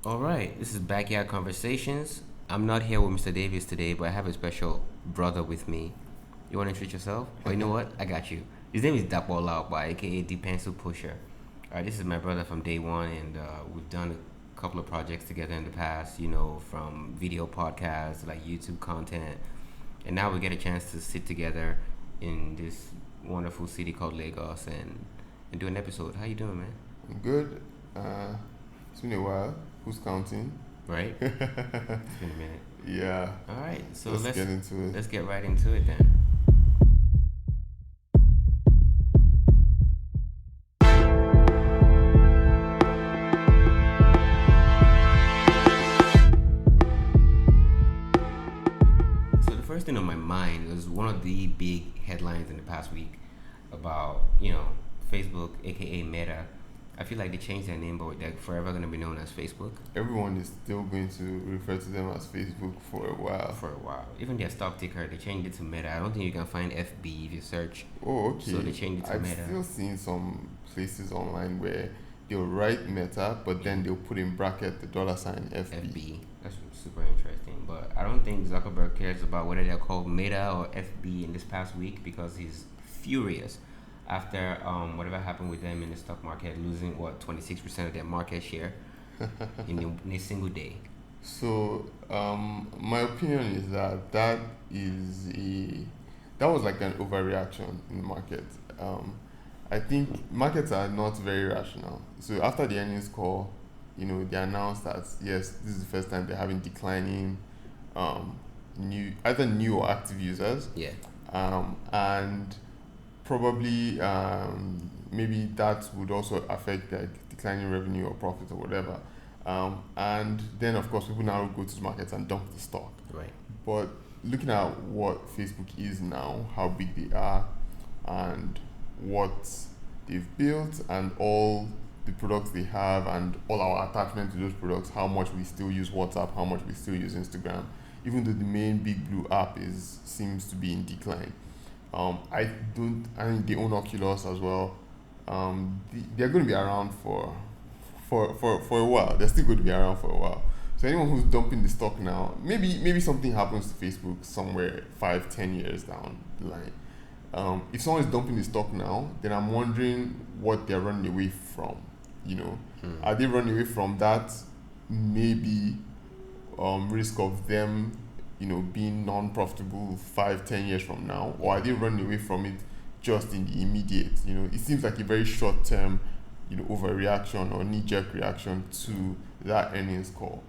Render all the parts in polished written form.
All right, this is Backyard Conversations. I'm not here with Mr. Davis today, but I have a special brother with me. You want to introduce yourself? Oh, you know what? I got you. His name is Dapo Olaopa, aka the Pencil Pusher. All right, this is my brother from day one, and we've done a couple of projects together in the past. From video podcasts like YouTube content, and now we get a chance to sit together in this wonderful city called Lagos and do an episode. How you doing, man? Good. It's been a while. Who's counting? Right? It's been a minute. Yeah. All right, so Let's get into it. let's get right into it then. So the first thing on my mind was one of the big headlines in the past week about Facebook, aka Meta. I feel like they changed their name, but they're forever gonna be known as Facebook Everyone is still going to refer to them as Facebook for a while. for a while. Even their stock ticker, they changed it to Meta. I don't think you can find FB if you search. Oh, okay. So they changed it to I've Meta. still seen some places online where they'll write Meta, but then they'll put in bracket the $ FB. FB. That's super interesting. But I don't think Zuckerberg cares about whether they're called Meta or FB in this past week because he's furious after whatever happened with them in the stock market, losing 26% of their market share in a single day. So, my opinion is that that was like an overreaction in the market. I think markets are not very rational. So after the earnings call, they announced that yes, this is the first time they're having declining, new or active users, Yeah. and probably maybe that would also affect like declining revenue or profit or whatever. And then of course people now go to the market and dump the stock. Right. But looking at what Facebook is now, how big they are, and what they've built, and all the products they have, and all our attachment to those products, how much we still use WhatsApp, how much we still use Instagram, even though the main big blue app seems to be in decline. I don't. I think they own Oculus as well. They're going to be around for a while. They're still going to be around for a while. So anyone who's dumping the stock now, maybe something happens to Facebook somewhere 5-10 years down the line. If someone is dumping the stock now, then I'm wondering what they're running away from. Are they running away from that maybe risk of them, being non-profitable 5-10 years from now, or are they running away from it just in the immediate? It seems like a very short-term, overreaction or knee-jerk reaction to that earnings call.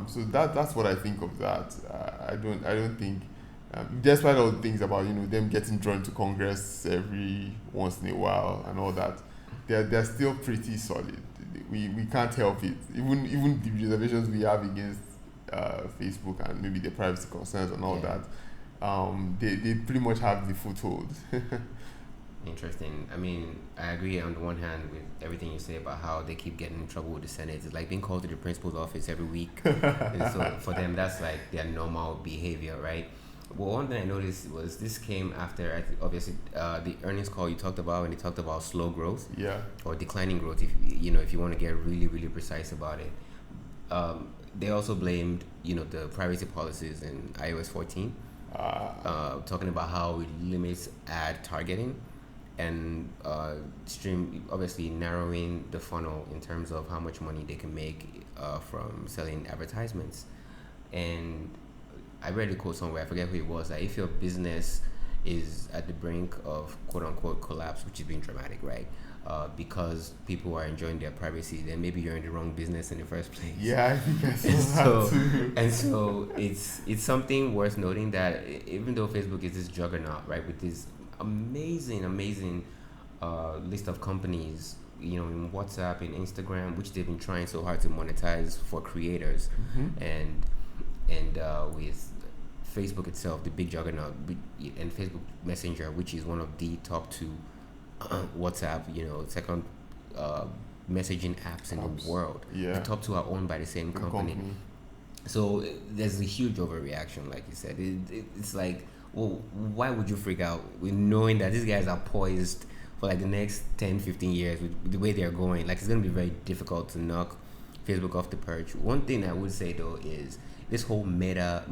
So that's what I think of that. I don't think, despite all the things about them getting drawn to Congress every once in a while and all that, they're still pretty solid. We can't help it. Even the reservations we have against Facebook and maybe the privacy concerns and all Yeah. that, they pretty much have the foothold. Interesting. I mean, I agree on the one hand with everything you say about how they keep getting in trouble with the Senate. It's like being called to the principal's office every week. And so for them, that's like their normal behavior, right? Well, one thing I noticed was this came after, obviously, the earnings call you talked about, when they talked about slow growth Yeah. or declining growth, if you want to get really, really precise about it. They also blamed, the privacy policies in iOS 14, talking about how it limits ad targeting and stream obviously narrowing the funnel in terms of how much money they can make from selling advertisements. And I read a quote somewhere, I forget who it was, that if your business is at the brink of quote unquote collapse, which is being dramatic, right? Because people are enjoying their privacy, then maybe you're in the wrong business in the first place. Yeah, I think I And saw so, that too. and so it's something worth noting that even though Facebook is this juggernaut, right, with this amazing list of companies, in WhatsApp, in Instagram, which they've been trying so hard to monetize for creators, Mhm. and with Facebook itself, the big juggernaut, and Facebook Messenger, which is one of the top two, WhatsApp, second messaging apps in Apps. the world. Yeah. The top two are owned by the same The company. So there's a huge overreaction, like you said. It's like, well, why would you freak out with knowing that these guys are poised for like the next 10, 15 years with the way they're going? Like, it's going to be very difficult to knock Facebook off the perch. One thing I would say though is this whole meta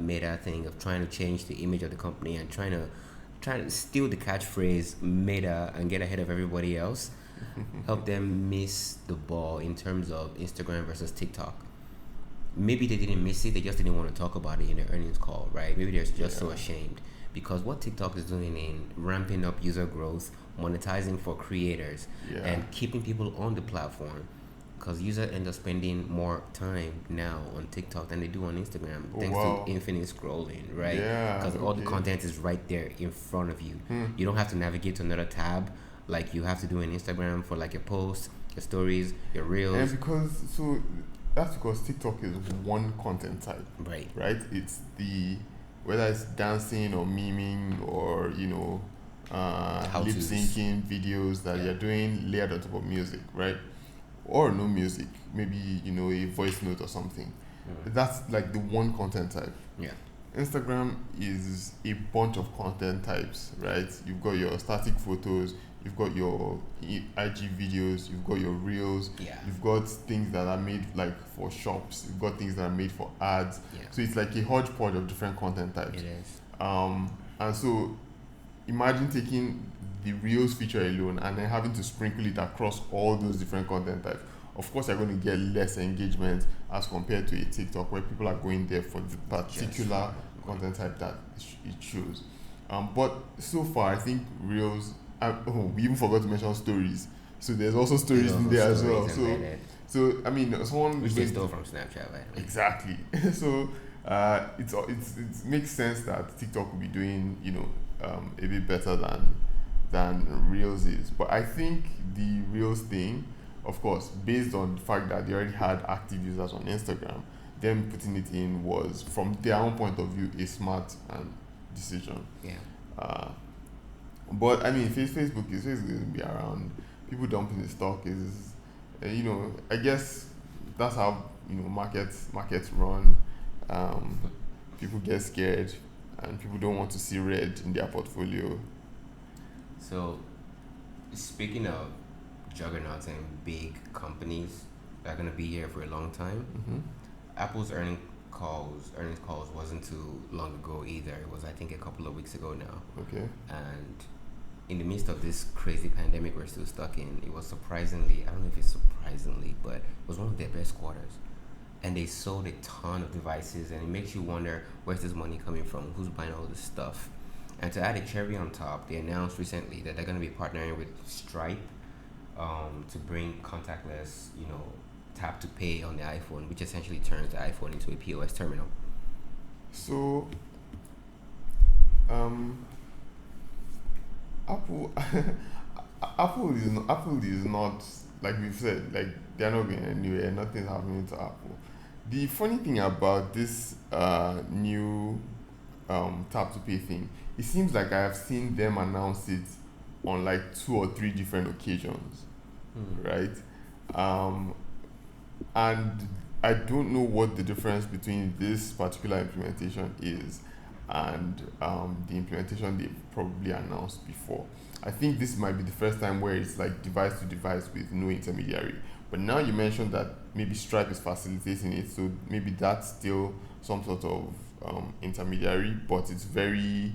thing of trying to change the image of the company and trying to steal the catchphrase meta and get ahead of everybody else, help them miss the ball in terms of Instagram versus TikTok. Maybe they didn't miss it, they just didn't want to talk about it in their earnings call, right? Maybe they're just so ashamed. Because what TikTok is doing in ramping up user growth, monetizing for creators, and keeping people on the platform, because users end up spending more time now on TikTok than they do on Instagram, thanks to infinite scrolling, right? Because all the content is right there in front of you. You don't have to navigate to another tab like you have to do in Instagram for like your posts, your stories, your reels. And that's because TikTok is one content type, right? It's whether it's dancing or memeing or lip syncing videos that you're doing layered on top of music, right? Or no music, maybe a voice note or something. That's like the one content type. Instagram is a bunch of content types, right? You've got your static photos, you've got your IG videos, you've got your reels, you've got things that are made like for shops, you've got things that are made for ads. So it's like a hodgepodge of different content types. It is. And so imagine taking the reels feature alone and then having to sprinkle it across all those different content types. Of course, you're going to get less engagement as compared to a TikTok where people are going there for the particular content type that it shows. But so far, I think reels. We even forgot to mention stories. So there's also stories in there as well. So I mean, someone which they stole from Snapchat, right? Exactly. So it makes sense that TikTok will be doing a bit better than Reels is. But I think the Reels thing, of course, based on the fact that they already had active users on Instagram, them putting it in was, from their own point of view, a smart decision. But I mean, Facebook is going to be around. People dumping the stock is, I guess that's how markets run. People get scared, and people don't want to see red in their portfolio. So, speaking of juggernauts and big companies that are going to be here for a long time, Apple's earnings calls wasn't too long ago either. It was, I think, a couple of weeks ago now. Okay. And in the midst of this crazy pandemic we're still stuck in, it was surprisingly, I don't know if it's surprisingly, but it was one of their best quarters. And they sold a ton of devices, and it makes you wonder, where's this money coming from? Who's buying all this stuff? And to add a cherry on top, they announced recently that they're going to be partnering with Stripe to bring contactless, tap to pay on the iPhone, which essentially turns the iPhone into a POS terminal. So, Apple is not, like we've said, like they're not going anywhere. Nothing's happening to Apple. The funny thing about this new tap to pay thing, it seems like I have seen them announce it on like 2 or 3 different occasions, right? And I don't know what the difference between this particular implementation is and the implementation they probably announced before. I think this might be the first time where it's like device to device with no intermediary. But now you mentioned that maybe Stripe is facilitating it, so maybe that's still some sort of intermediary, but it's very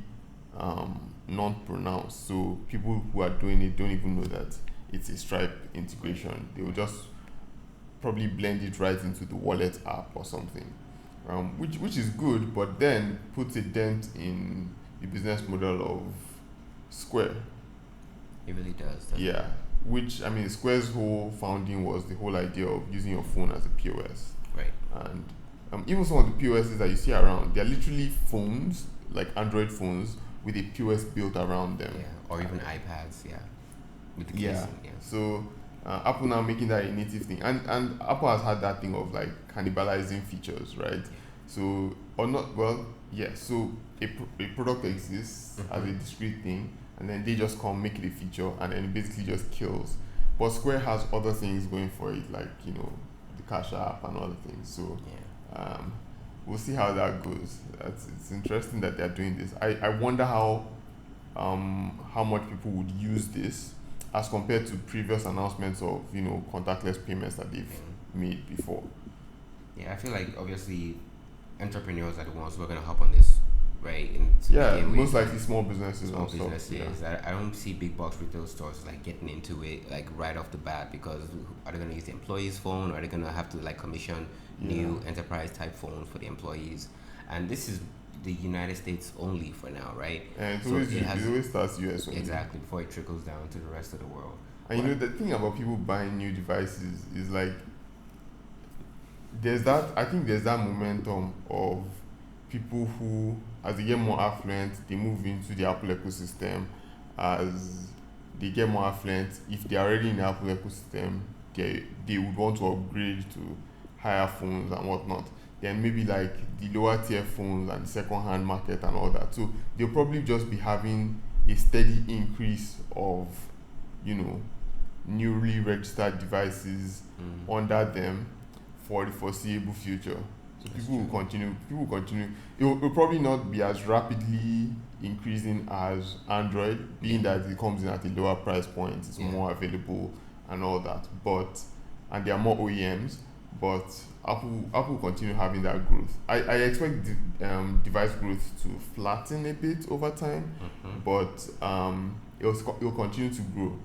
non-pronounced. So people who are doing it don't even know that it's a Stripe integration. They will just probably blend it right into the wallet app or something, which is good, but then puts a dent in the business model of Square. It really does. Yeah, which, I mean, Square's whole founding was the whole idea of using your phone as a POS. Right. And even some of the POSs that you see around, they're literally phones, like Android phones, with a POS built around them. Yeah, or even iPads, with the casing, So Apple now making that a native thing, and Apple has had that thing of like cannibalizing features, right? So, or not, well, so a product exists as a discrete thing, and then they just come make it a feature, and then it basically just kills. But Square has other things going for it, like the Cash App and other things. So we'll see how that goes. It's interesting that they're doing this. I wonder how much people would use this as compared to previous announcements of contactless payments that they've made before. Yeah, I feel like obviously entrepreneurs are the ones who are going to hop on this, right? And to Yeah, begin with, most likely small businesses small and stuff. businesses. Yeah. I don't see big box retail stores like getting into it like right off the bat, because are they going to use the employee's phone, or are they going to have to like commission new enterprise type phones for the employees? And this is the United States only for now, right? And So it always starts US only. exactly, before it trickles down to the rest of the world. And you know, the thing about people buying new devices is like, I think there's that momentum of people who, as they get more affluent, they move into the Apple ecosystem. As they get more affluent, if they're already in the Apple ecosystem, they would want to upgrade to higher phones and whatnot. Then maybe like the lower tier phones and the second-hand market and all that. So they'll probably just be having a steady increase of, you know, newly registered devices under them for the foreseeable future. So people will continue. It will probably not be as rapidly increasing as Android, being that it comes in at a lower price point, it's more available and all that. And there are more OEMs, but Apple will continue having that growth. I expect device growth to flatten a bit over time, but it'll continue to grow.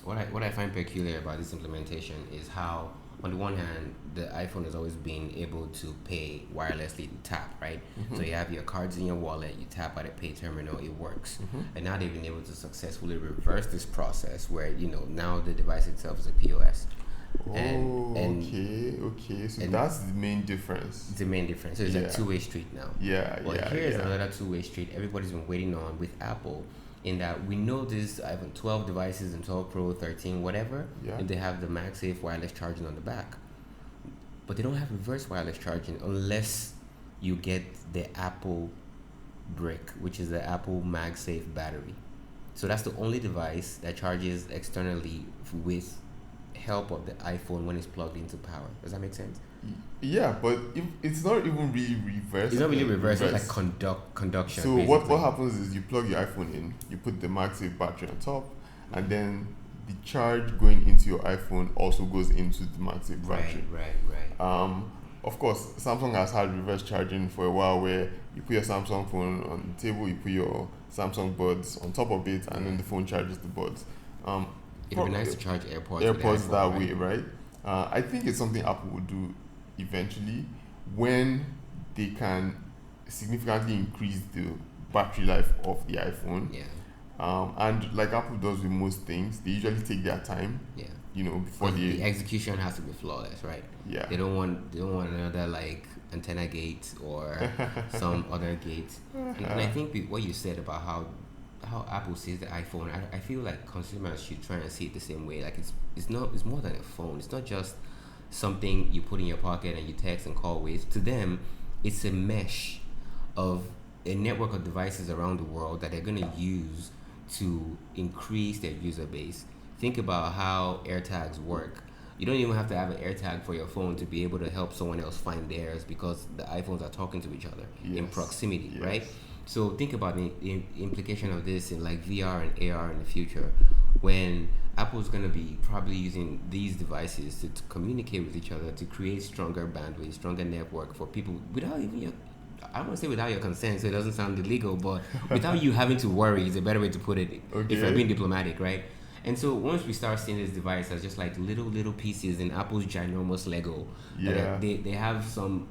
What I find peculiar about this implementation is how, on the one hand, the iPhone has always been able to pay wirelessly, you tap, right? So you have your cards in your wallet, you tap at a pay terminal, it works. And now they've been able to successfully reverse this process where, you know, now the device itself is a POS. Okay. So that's the main difference. The main difference. So it's a two-way street now. Here's another two-way street everybody's been waiting on with Apple, in that we know this iPhone 12 devices and 12 Pro, 13, whatever, and they have the MagSafe wireless charging on the back. But they don't have reverse wireless charging unless you get the Apple brick, which is the Apple MagSafe battery. So that's the only device that charges externally with help of the iPhone when it's plugged into power. Does that make sense? Yeah, but it's not even really reverse. It's not really reverse. It's like conduction. So what happens is you plug your iPhone in, you put the MagSafe battery on top, and then the charge going into your iPhone also goes into the MagSafe battery. Right. Of course, Samsung has had reverse charging for a while, where you put your Samsung phone on the table, you put your Samsung buds on top of it, and then the phone charges the buds. It would be nice to charge AirPods iPhone, that way, right? I think it's something Apple would do eventually when they can significantly increase the battery life of the iPhone. And like Apple does with most things, they usually take their time. You know, before the execution has to be flawless, right? They don't want another like antenna gate or some other gate. And I think what you said about how Apple sees the iPhone, I feel like consumers should try and see it the same way. Like it's more than a phone. It's not just something you put in your pocket and you text and call with. To them, it's a mesh of a network of devices around the world that they're going to use to increase their user base. Think about how AirTags work. You don't even have to have an AirTag for your phone to be able to help someone else find theirs, because the iPhones are talking to each other in proximity, right? So think about the implication of this in like VR and AR in the future, when Apple's going to be probably using these devices to communicate with each other, to create stronger bandwidth, stronger network for people without even I don't want to say without your consent, so it doesn't sound illegal, but without you having to worry is a better way to put it, if you're being diplomatic, right? And so once we start seeing this device as just like little pieces in Apple's ginormous Lego, they have some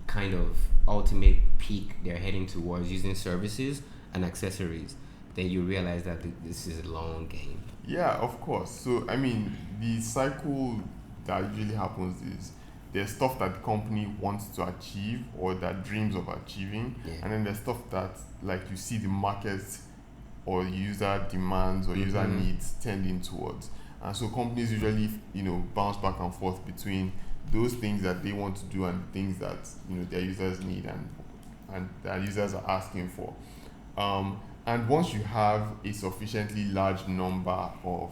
kind of ultimate peak they're heading towards using services and accessories, then you realize that this is a long game. Yeah, of course. So I mean, the cycle that usually happens is there's stuff that the company wants to achieve or that dreams of achieving, and then there's stuff that like you see the market or user demands or user needs tending towards. And so companies usually, bounce back and forth between those things that they want to do and things that their users need and their users are asking for. And once you have a sufficiently large number of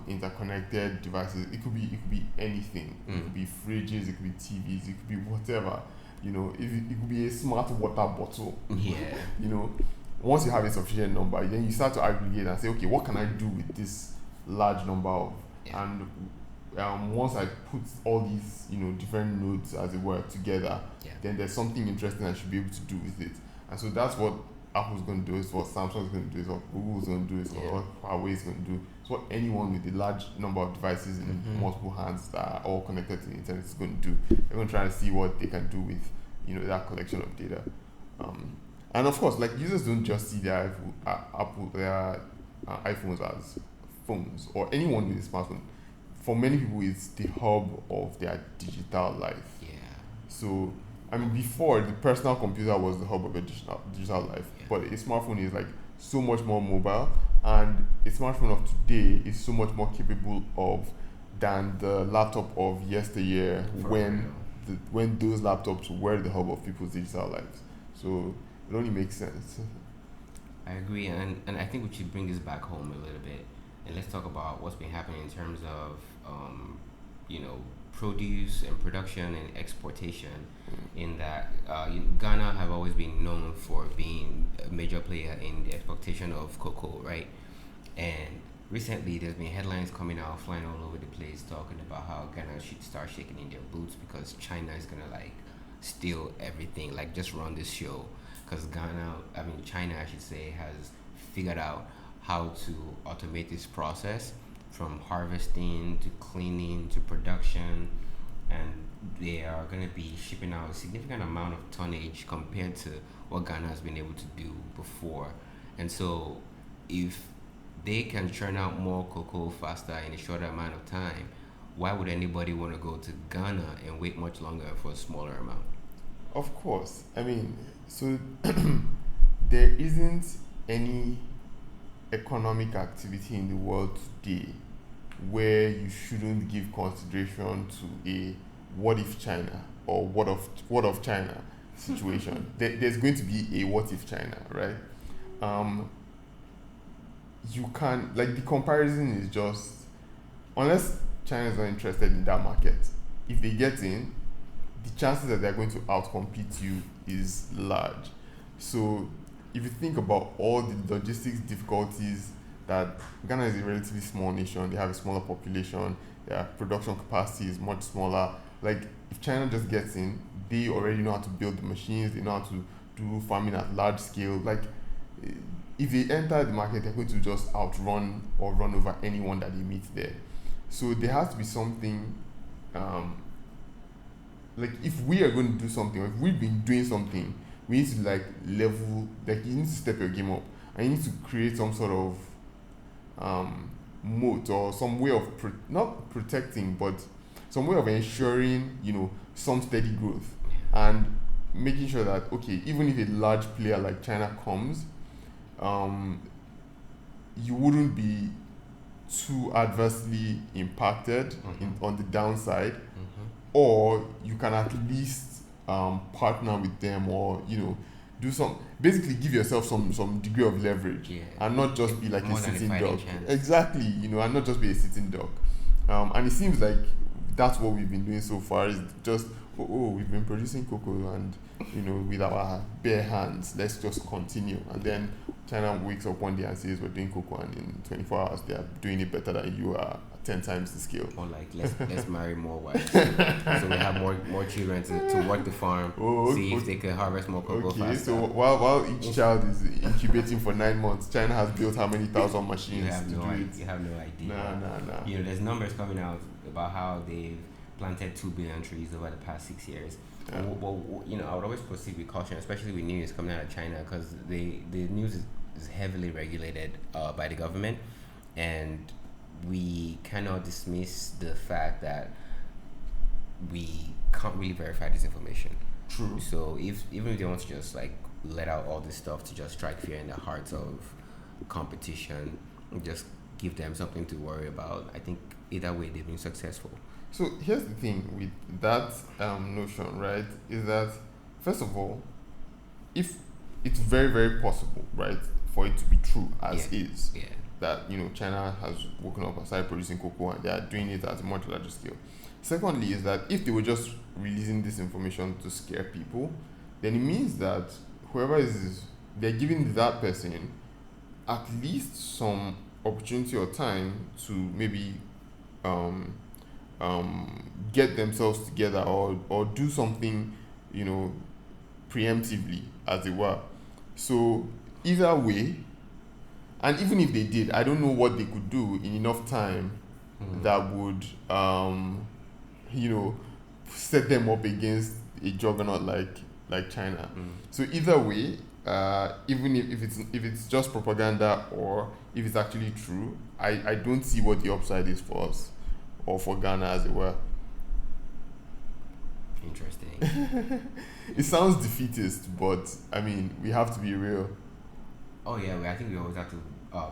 interconnected devices, it could be anything. It could be fridges, it could be TVs, it could be whatever. It could be a smart water bottle. Once you have a sufficient number, then you start to aggregate and say, okay, what can I do with this large number of? And once I put all these, different nodes as it were together, then there's something interesting I should be able to do with it. And so that's what Apple's going to do, it's what Samsung's going to do, it's what Google's going to do, it's what Huawei's going to do, it's what anyone with a large number of devices in multiple hands that are all connected to the internet is going to do. They're going to try and see what they can do with, that collection of data. And of course, like, users don't just see their iPhones as phones, or anyone with a smartphone. For many people, it's the hub of their digital life. Yeah. So, I mean, before, the personal computer was the hub of your digital life, but a smartphone is like so much more mobile, and a smartphone of today is so much more capable of than the laptop of yesteryear, when those laptops were the hub of people's digital lives. So it only makes sense. I agree, and I think we should bring this back home a little bit, and let's talk about what's been happening in terms of produce and production and exportation. In that Ghana have always been known for being a major player in the exportation of cocoa, right? And recently there's been headlines coming out, flying all over the place, talking about how Ghana should start shaking in their boots because China is gonna like steal everything, like just run this show. Because China, I should say, has figured out how to automate this process from harvesting to cleaning to production, and they are going to be shipping out a significant amount of tonnage compared to what Ghana has been able to do before. And so if they can churn out more cocoa faster in a shorter amount of time, why would anybody want to go to Ghana and wait much longer for a smaller amount? Of course. I mean, so there isn't any economic activity in the world today where you shouldn't give consideration to a what if China or what of China situation. There's going to be a what if China, right? You can't, like, the comparison is just, unless China is not interested in that market, if they get in, the chances that they're going to outcompete you is large. So if you think about all the logistics difficulties that Ghana is a relatively small nation, they have a smaller population, their production capacity is much smaller. Like, if China just gets in, they already know how to build the machines, they know how to do farming at large scale. Like, if they enter the market, they're going to just outrun or run over anyone that they meet there. So there has to be something, like, if we are going to do something, or if we've been doing something, we need to like level, like, you need to step your game up, and you need to create some sort of moat or some way of not protecting, but some way of ensuring, some steady growth, and making sure that, okay, even if a large player like China comes, you wouldn't be too adversely impacted on the downside, or you can at least partner with them, or do some, basically give yourself some degree of leverage, and not just be like a sitting duck. Exactly, and not just be a sitting duck. And it seems like that's what we've been doing so far, is just we've been producing cocoa, and with our bare hands, let's just continue. And then China wakes up one day and says we're doing cocoa, and in 24 hours they are doing it better than you are, 10 times the scale. Or like, let's marry more wives, so we have more children to work the farm, see if they can harvest more cocoa faster. So while each child is incubating for 9 months, China has built how many thousand machines? You have no idea. Nah. There's numbers coming out about how they've planted 2 billion trees over the past 6 years. Yeah. Well, I would always proceed with caution, especially with news coming out of China, because the news is heavily regulated by the government, and we cannot dismiss the fact that we can't really verify this information. True. So even if they want to just like let out all this stuff to just strike fear in the hearts of competition, just give them something to worry about, I think either way they've been successful. So here's the thing with that notion, right, is that, first of all, if it's very, very possible, right, for it to be true as is, that China has woken up and started producing cocoa, and they are doing it at a much larger scale. Secondly, is that if they were just releasing this information to scare people, then it means that whoever they're giving that person at least some opportunity or time to maybe get themselves together or do something, preemptively, as it were. So either way, and even if they did, I don't know what they could do in enough time that would, set them up against a juggernaut like China. So either way, even if it's just propaganda or if it's actually true, I don't see what the upside is for us or for Ghana, as it were. Interesting. It sounds defeatist, but I mean, we have to be real. Oh yeah, I think we always have to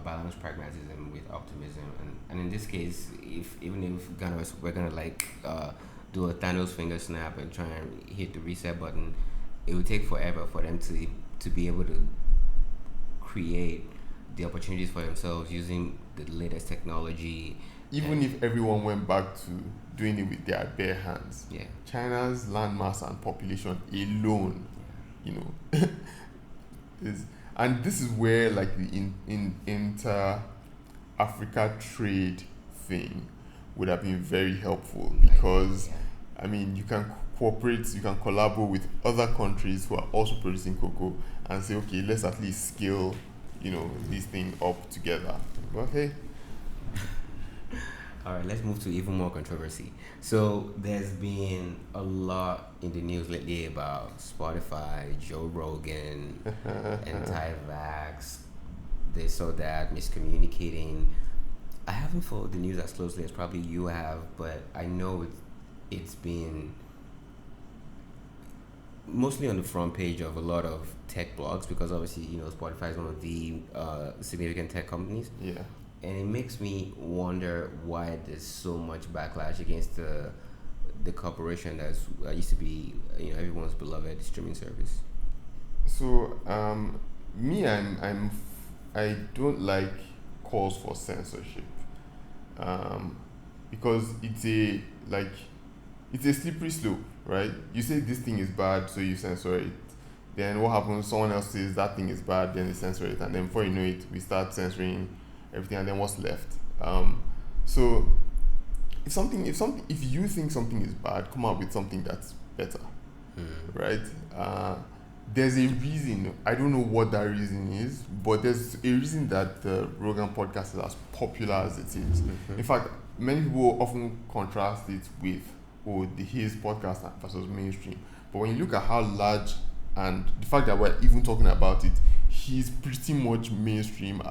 balance pragmatism with optimism, and in this case, even if Ghana we're gonna do a Thanos finger snap and try and hit the reset button, it would take forever for them to be able to create the opportunities for themselves using the latest technology. Even if everyone went back to doing it with their bare hands, Yeah. China's landmass and population alone, is, and this is where like the inter-Africa trade thing would have been very helpful, because I mean, you can cooperate, you can collaborate with other countries who are also producing cocoa and say, okay, let's at least scale, this thing up together. But hey. All right, let's move to even more controversy. So there's been a lot in the news lately about Spotify, Joe Rogan, anti-vax, this or that, miscommunicating. I haven't followed the news as closely as probably you have, but I know it's been mostly on the front page of a lot of tech blogs, because obviously, Spotify is one of the significant tech companies. Yeah. And it makes me wonder why there's so much backlash against the corporation that used to be everyone's beloved streaming service. So I don't like calls for censorship, because it's a slippery slope, right? You say this thing is bad, so you censor it. Then what happens? Someone else says that thing is bad, then they censor it, and then before you know it, we start censoring everything, and then what's left? So if you think something is bad, come up with something that's better, right? There's a reason. I don't know what that reason is, but there's a reason that the Rogan podcast is as popular as it is. In fact, many people often contrast it with his podcast versus mainstream. But when you look at how large, and the fact that we're even talking about it, he's pretty much mainstream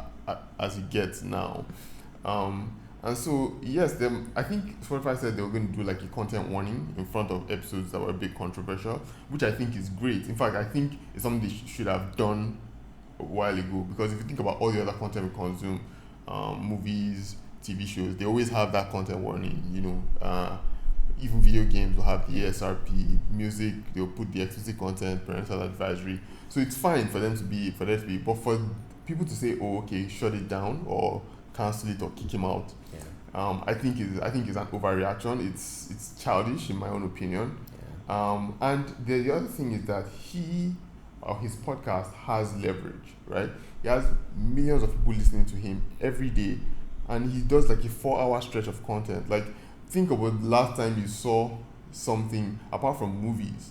as it gets now. And so, yes, I think Spotify said they were going to do like a content warning in front of episodes that were a bit controversial, which I think is great. In fact, I think it's something they should have done a while ago, because if you think about all the other content we consume, movies, TV shows, they always have that content warning, even video games will have the ESRP, music, they'll put the explicit content, parental advisory. So it's fine for them to be, but for people to say, oh, okay, shut it down or cancel it or kick him out, I think is an overreaction. It's childish in my own opinion. And the other thing is that his podcast has leverage, right? He has millions of people listening to him every day, and he does like a 4-hour stretch of content. Like, think about the last time you saw something apart from movies,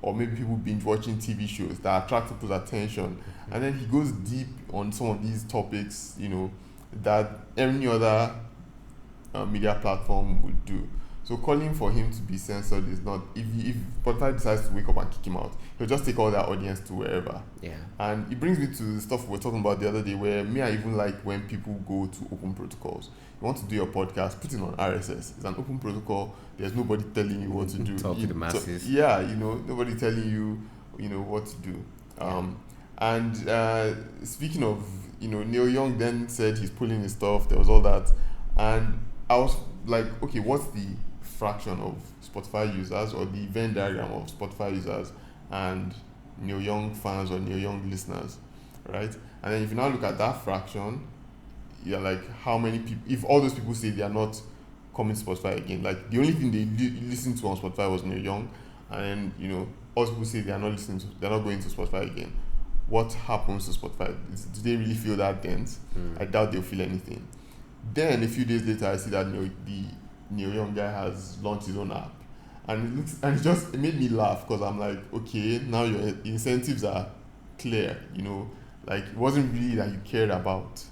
or maybe people binge watching TV shows that attract people's attention, and then he goes deep on some of these topics, that any other media platform would do. So calling for him to be censored is not, if Spotify decides to wake up and kick him out, he'll just take all their audience to wherever. Yeah. And it brings me to the stuff we were talking about the other day, where I even like when people go to open protocols. You want to do your podcast, put it on RSS. It's an open protocol. There's nobody telling you what to do. Talk to the masses. Nobody telling you, what to do. And speaking of, Neil Young then said he's pulling his stuff. There was all that, and I was like, okay, what's the fraction of Spotify users, or the Venn diagram of Spotify users and Neil Young fans or Neil Young listeners, right? And then if you now look at that fraction, you're like, how many people, if all those people say they are not coming to Spotify again, like the only thing they listen to on Spotify was Neil Young, and then, all people say they're not going to Spotify again, what happens to Spotify? Do they really feel that dense? I doubt they'll feel anything. Then a few days later, I see that Neil Young guy has launched his own app, and it made me laugh because I'm like, okay, now your incentives are clear. Like it wasn't really that you cared about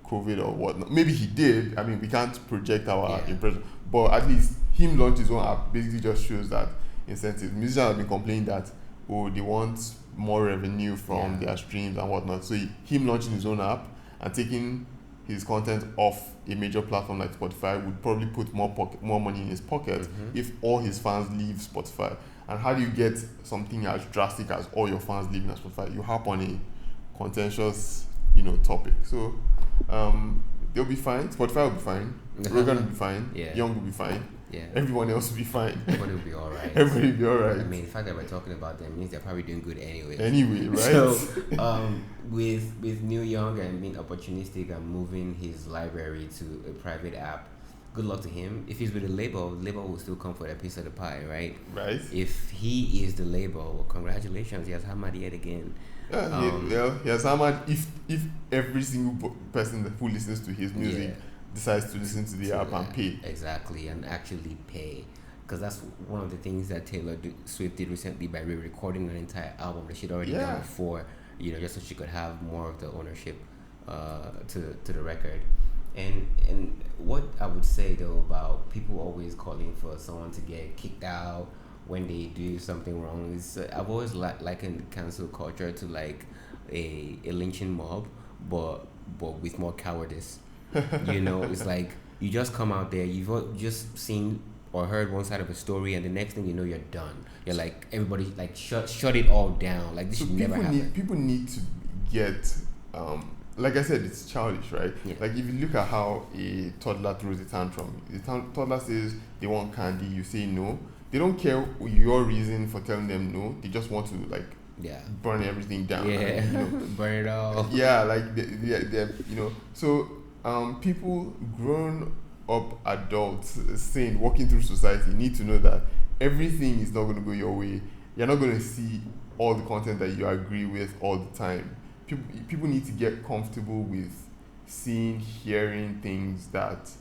COVID or whatnot. Maybe he did. I mean, we can't project our impression, but at least him launch his own app basically just shows that incentives. Musicians have been complaining that they want more revenue from their streams and whatnot. So him launching his own app and taking his content off a major platform like Spotify would probably put more money in his pocket if all his fans leave Spotify. And how do you get something as drastic as all your fans leaving Spotify? You hop on a contentious, topic. So they'll be fine. Spotify will be fine. Rogan will be fine. Young will be fine. Yeah. Everyone else will be fine. Everybody will be all right. Everybody will be all right. I mean, the fact that we're talking about them means they're probably doing good anyway. Anyway, right? So, with Neil Young and being opportunistic and moving his library to a private app, good luck to him. If he's with a label, the label will still come for a piece of the pie, right? Right. If he is the label, well, congratulations, he has hammered yet again. He has hammered if every single person who listens to his music decides to listen to the app and pay. Exactly, and actually pay. Because that's one of the things that Taylor Swift did recently by re-recording an entire album that she'd already done before, just so she could have more of the ownership to the record. And what I would say though about people always calling for someone to get kicked out when they do something wrong is I've always likened cancel culture to like a lynching mob, but with more cowardice. It's like you just come out there, you've just seen or heard one side of a story, and the next thing you know, you're done. You're like, everybody like shut it all down. Like this should never happen. People need to get like I said, it's childish, right? Yeah. Like if you look at how a toddler throws a tantrum, the toddler says they want candy, you say no. They don't care your reason for telling them no. They just want to like burn everything down. Burn it all. Yeah, like they So people grown up adults walking through society need to know that everything is not going to go your way. You're not going to see all the content that you agree with all the time. People need to get comfortable with hearing things that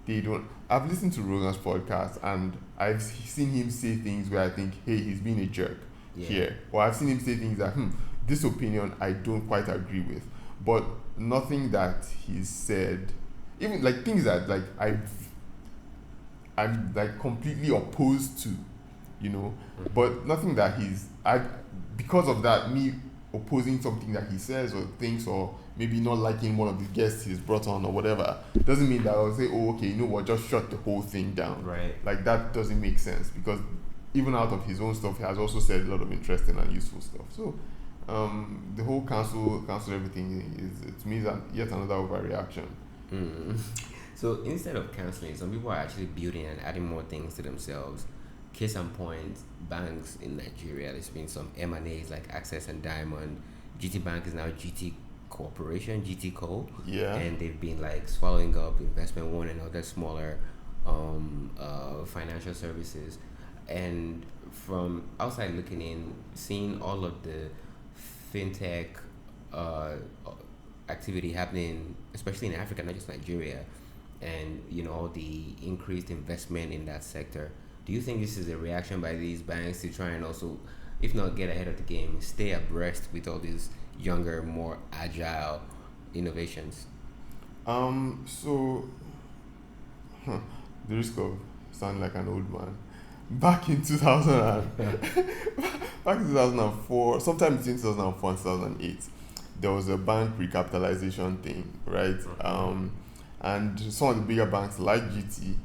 they don't. I've listened to Rogan's podcast and I've seen him say things where I think, hey, he's being a jerk here. Or I've seen him say things that, this opinion I don't quite agree with. But nothing that he's said, even like things that like I'm like completely opposed to, but nothing that because of that, me opposing something that he says or thinks, or maybe not liking one of the guests he's brought on or whatever, doesn't mean that I'll say, oh, okay, you know what, just shut the whole thing down. Right. Like that doesn't make sense, because even out of his own stuff, he has also said a lot of interesting and useful stuff. So the whole cancel everything to me is yet another overreaction. So instead of canceling, some people are actually building and adding more things to themselves. Case in point, banks in Nigeria, there's been some M&As like Access and Diamond. GT Bank is now GT Corporation, GT Co. Yeah. And they've been like swallowing up Investment One and other smaller financial services. And from outside looking in, seeing all of the fintech activity happening, especially in Africa, not just Nigeria, and all the increased investment in that sector, do you think this is a reaction by these banks to try and also, if not get ahead of the game, stay abreast with all these younger, more agile innovations? The risk of sounding like an old man. Back in 2004, sometime between 2004 and 2008, there was a bank recapitalization thing, right? And some of the bigger banks like GT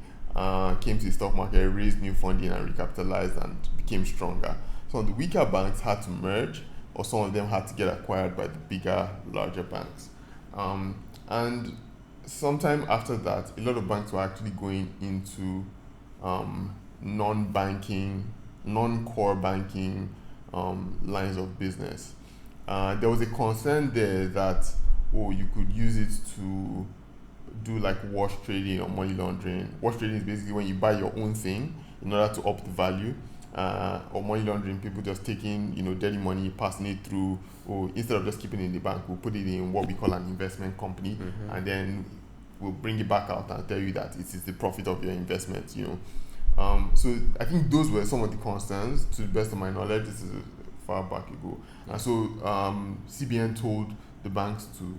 came to the stock market, raised new funding and recapitalized and became stronger. Some of the weaker banks had to merge, or some of them had to get acquired by the bigger, larger banks. And sometime after that, a lot of banks were actually going into non-banking, non-core banking lines of business. There was a concern there that, you could use it to do like wash trading or money laundering. Wash trading is basically when you buy your own thing in order to up the value, or money laundering, people just taking dirty money, passing it through, or instead of just keeping it in the bank, we'll put it in what we call an investment company, and then will bring it back out and tell you that it is the profit of your investment, So I think those were some of the concerns. To the best of my knowledge, this is far back ago. Yeah. And so CBN told the banks to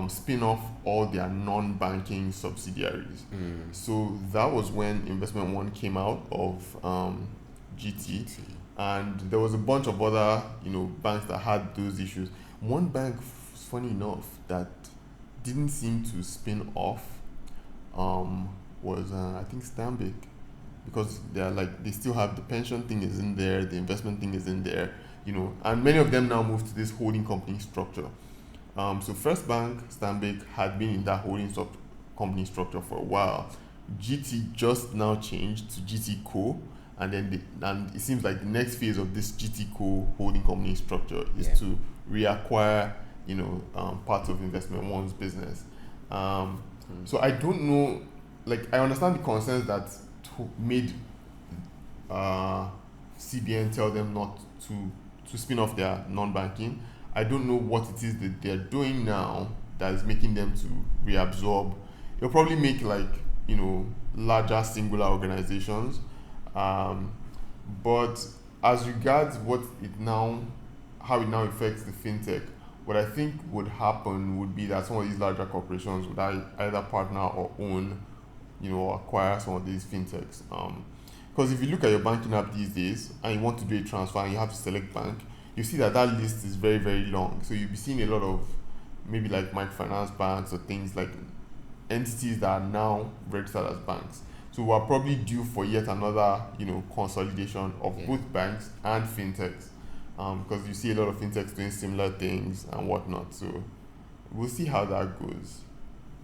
spin off all their non-banking subsidiaries. So that was when Investment One came out of GT, and there was a bunch of other banks that had those issues. One bank, funny enough, that didn't seem to spin off was I think Stanbic, because they still have the pension thing is in there, the investment thing is in there, and many of them now moved to this holding company structure. So First Bank, Stanbic had been in that holding company structure for a while. GT just now changed to GT Co, and it seems like the next phase of this GT Co holding company structure is to reacquire, parts of Investment One's business. So I don't know, I understand the concerns that made CBN tell them not to spin off their non-banking. I don't know what it is that they're doing now that is making them to reabsorb. It'll probably make larger singular organizations. But as regards how it now affects the fintech, what I think would happen would be that some of these larger corporations would either partner or own, or acquire some of these fintechs. Because if you look at your banking app these days and you want to do a transfer and you have to select bank, you see that list is very, very long. So you'll be seeing a lot of maybe like microfinance banks or things like entities that are now registered as banks. So we're probably due for yet another, consolidation of both banks and fintechs, because you see a lot of fintechs doing similar things and whatnot. So we'll see how that goes.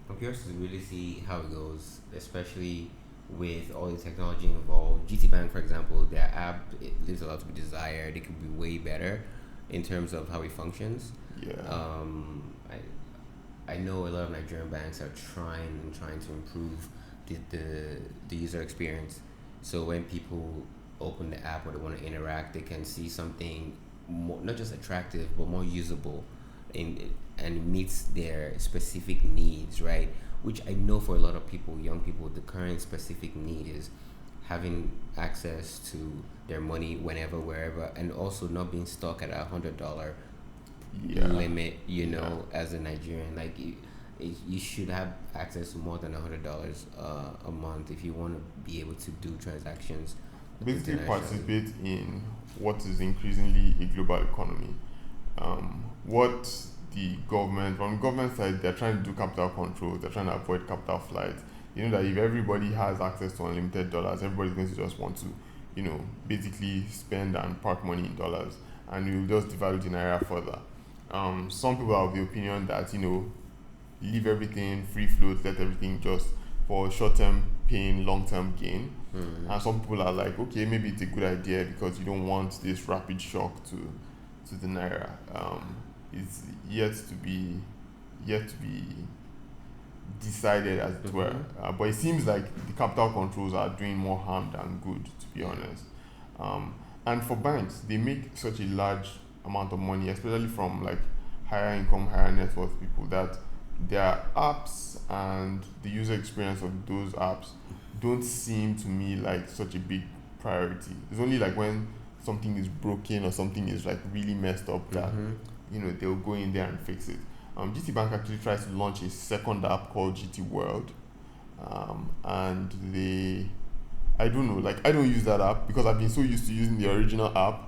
I'm curious to really see how it goes, especially with all the technology involved. GT Bank, for example, their app, it leaves a lot to be desired. It could be way better in terms of how it functions. Yeah. I know a lot of Nigerian banks are trying to improve the user experience. So when people open the app or they want to interact, they can see something more, not just attractive, but more usable, and meets their specific needs, right? Which I know for a lot of people, young people, the current specific need is having access to their money whenever, wherever, and also not being stuck at $100 limit, as a Nigerian. You should have access to more than $100 a month if you want to be able to do transactions. Basically participate in what is increasingly a global economy. What the government, on the government side, they're trying to do capital control, they're trying to avoid capital flight. That if everybody has access to unlimited dollars, everybody's going to just want to, basically spend and park money in dollars, and you will just devalue the Naira further. Some people are of the opinion that, leave everything free float, let everything just for short-term pain, long-term gain. And some people are like, okay, maybe it's a good idea because you don't want this rapid shock to the Naira. It's yet to be decided, as it were. But it seems like the capital controls are doing more harm than good, to be honest. And for banks, they make such a large amount of money, especially from higher income, higher net worth people, that their apps and the user experience of those apps don't seem to me like such a big priority. It's only when something is broken or something is really messed up that they'll go in there and fix it. GT Bank actually tries to launch a second app called GT World, and I don't know, I don't use that app because I've been so used to using the original app,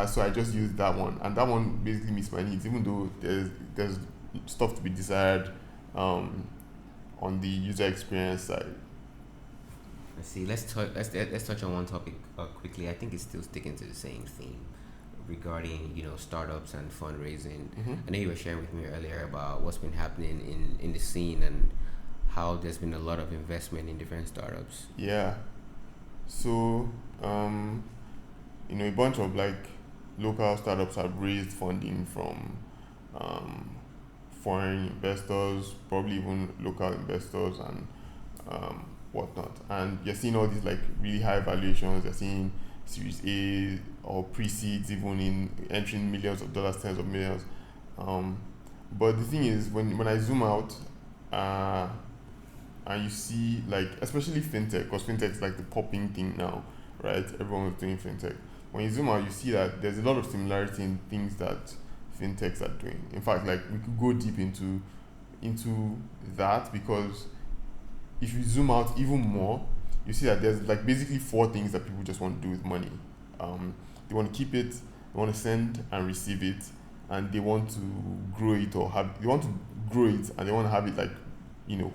so I just use that one, and that one basically meets my needs, even though there's stuff to be desired on the user experience side. Let's see. Let's touch on one topic quickly. I think it's still sticking to the same theme regarding startups and fundraising. I know you were sharing with me earlier about what's been happening in the scene and how there's been a lot of investment in different startups. Yeah. So a bunch of local startups have raised funding from foreign investors, probably even local investors and whatnot. And you're seeing all these really high valuations. You're seeing Series A or pre-seeds even in entering millions of dollars, tens of millions. But the thing is, when I zoom out, uh, and you see like especially fintech, because fintech is like the popping thing now, right? Everyone is doing fintech. When you zoom out, you see that there's a lot of similarity in things that fintechs are doing. In fact, like we could go deep into that, because if you zoom out even more, you see that there's like basically four things that people just want to do with money. They want to keep it, they want to send and receive it, and they want to grow it they want to grow it and they want to have it like,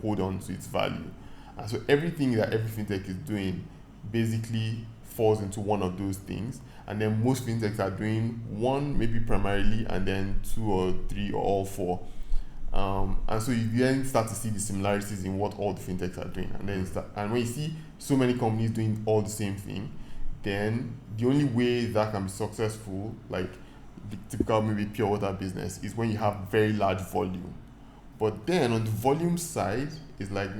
hold on to its value. And so everything that every fintech is doing basically falls into one of those things. And then most fintechs are doing one, maybe primarily, and then two or three or all four. And so you then start to see the similarities in what all the fintechs are doing. And then and when you see so many companies doing all the same thing, then the only way that can be successful, like the typical maybe pure water business, is when you have very large volume. But then on the volume side, it's like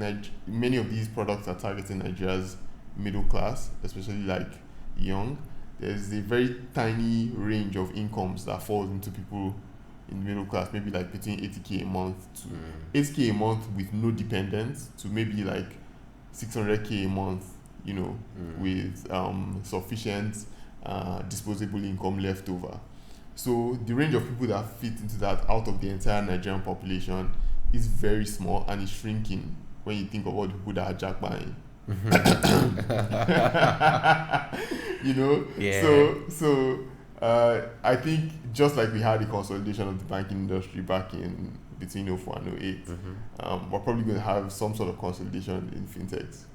many of these products are targeting Nigeria's middle class, especially like young. There's a very tiny range of incomes that falls into people in middle class, maybe like between 80k a month to 80k a month with no dependents, to maybe like 600k a month, with sufficient disposable income left over. So the range of people that fit into that out of the entire Nigerian population is very small, and it's shrinking when you think of all the people that are jack buying. Yeah. So I think just like we had the consolidation of the banking industry back in between 04 and 08, we're probably going to have some sort of consolidation in fintechs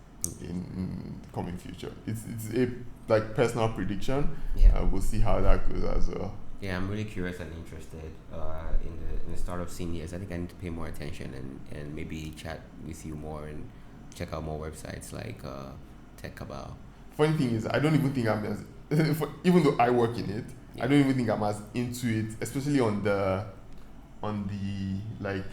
in the coming future. It's a like personal prediction. Yeah. We'll see how that goes as well. Yeah, I'm really curious and interested in the startup scene. Yes, I think I need to pay more attention and maybe chat with you more and check out more websites like Tech Cabal. Funny thing is, I don't even think I'm as even though I work in it, I don't even think I'm as into it, especially on the like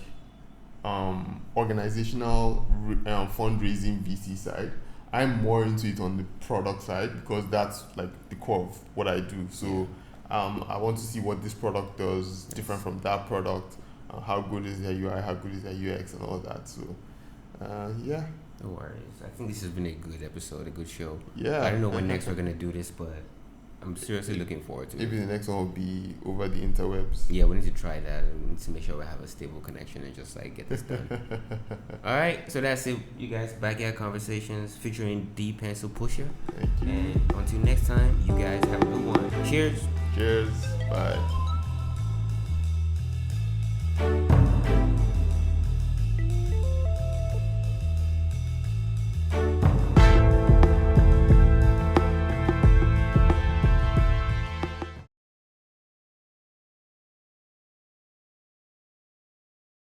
organizational fundraising VC side. I'm more into it on the product side, because that's like the core of what I do. So I want to see what this product does different from that product. How good is their UI? How good is their UX and all that? So yeah. No worries. I think this has been a good episode, a good show. Yeah. I don't know when next we're gonna do this, but I'm seriously looking forward to it. Maybe the next one will be over the interwebs. Yeah, we need to try that. We need to make sure we have a stable connection and just like get this done. All right, so that's it, you guys. Backyard Conversations featuring D Pencil Pusher. Thank you. And until next time, you guys have a good one. Cheers. Cheers. Bye.